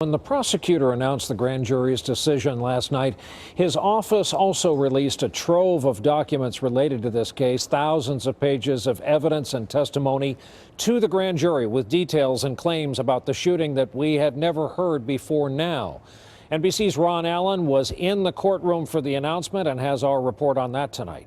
When the prosecutor announced the grand jury's decision last night, his office also released a trove of documents related to this case, thousands of pages of evidence and testimony to the grand jury with details and claims about the shooting that we had never heard before now. NBC's Ron Allen was in the courtroom for the announcement and has our report on that tonight.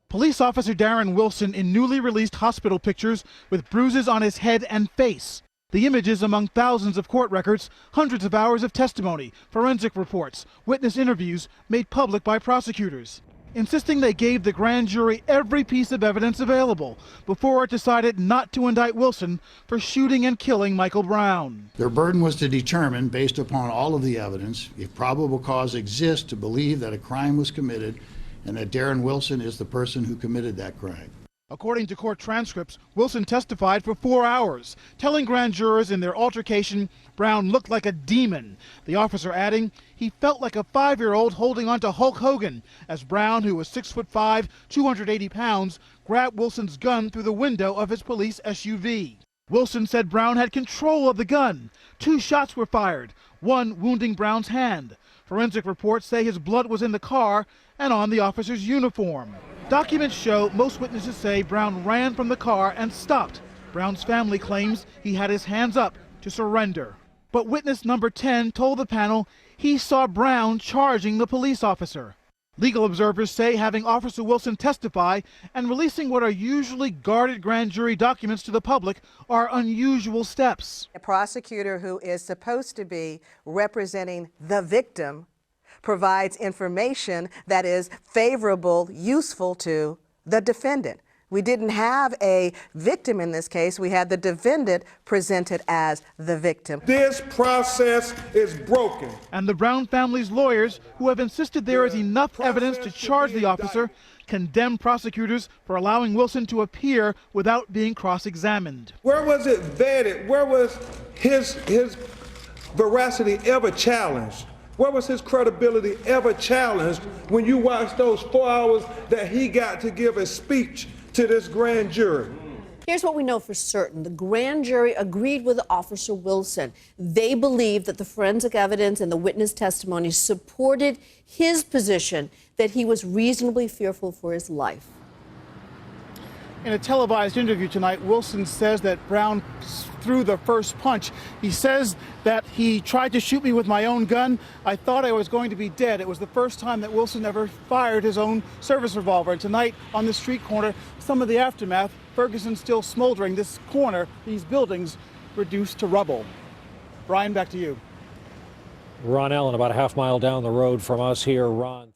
Police officer Darren Wilson in newly released hospital pictures with bruises on his head and face. The images among thousands of court records, hundreds of hours of testimony, forensic reports, witness interviews made public by prosecutors, insisting they gave the grand jury every piece of evidence available before it decided not to indict Wilson for shooting and killing Michael Brown. Their burden was to determine, based upon all of the evidence, if probable cause exists to believe that a crime was committed and that Darren Wilson is the person who committed that crime. According to court transcripts, Wilson testified for 4 hours, telling grand jurors in their altercation Brown looked like a demon. The officer adding he felt like a 5-year-old holding on to Hulk Hogan as Brown, who was 6'5", 280 pounds, grabbed Wilson's gun through the window of his police SUV. Wilson said Brown had control of the gun. 2 shots were fired, one wounding Brown's hand. Forensic reports say his blood was in the car and on the officer's uniform. Documents show most witnesses say Brown ran from the car and stopped. Brown's family claims he had his hands up to surrender. But witness number 10 told the panel he saw Brown charging the police officer. Legal observers say having Officer Wilson testify and releasing what are usually guarded grand jury documents to the public are unusual steps. A prosecutor who is supposed to be representing the victim provides information that is favorable, useful to the defendant. We didn't have a victim in this case. We had the defendant presented as the victim. This process is broken. And the Brown family's lawyers, who have insisted there is enough evidence to charge the officer, condemn prosecutors for allowing Wilson to appear without being cross-examined. Where was it vetted? Where was his veracity ever challenged? Where was his credibility ever challenged when you watch those 4 hours that he got to give a speech to this grand jury? Here's what we know for certain. The grand jury agreed with Officer Wilson. They believed that the forensic evidence and the witness testimony supported his position that he was reasonably fearful for his life. In a televised interview tonight, Wilson says that Brown threw the first punch. He says that he tried to shoot me with my own gun. I thought I was going to be dead. It was the first time that Wilson ever fired his own service revolver. And tonight on the street corner, some of the aftermath, Ferguson still smoldering. This corner, these buildings reduced to rubble. Brian, back to you. Ron Allen, about a half mile down the road from us here. Ron.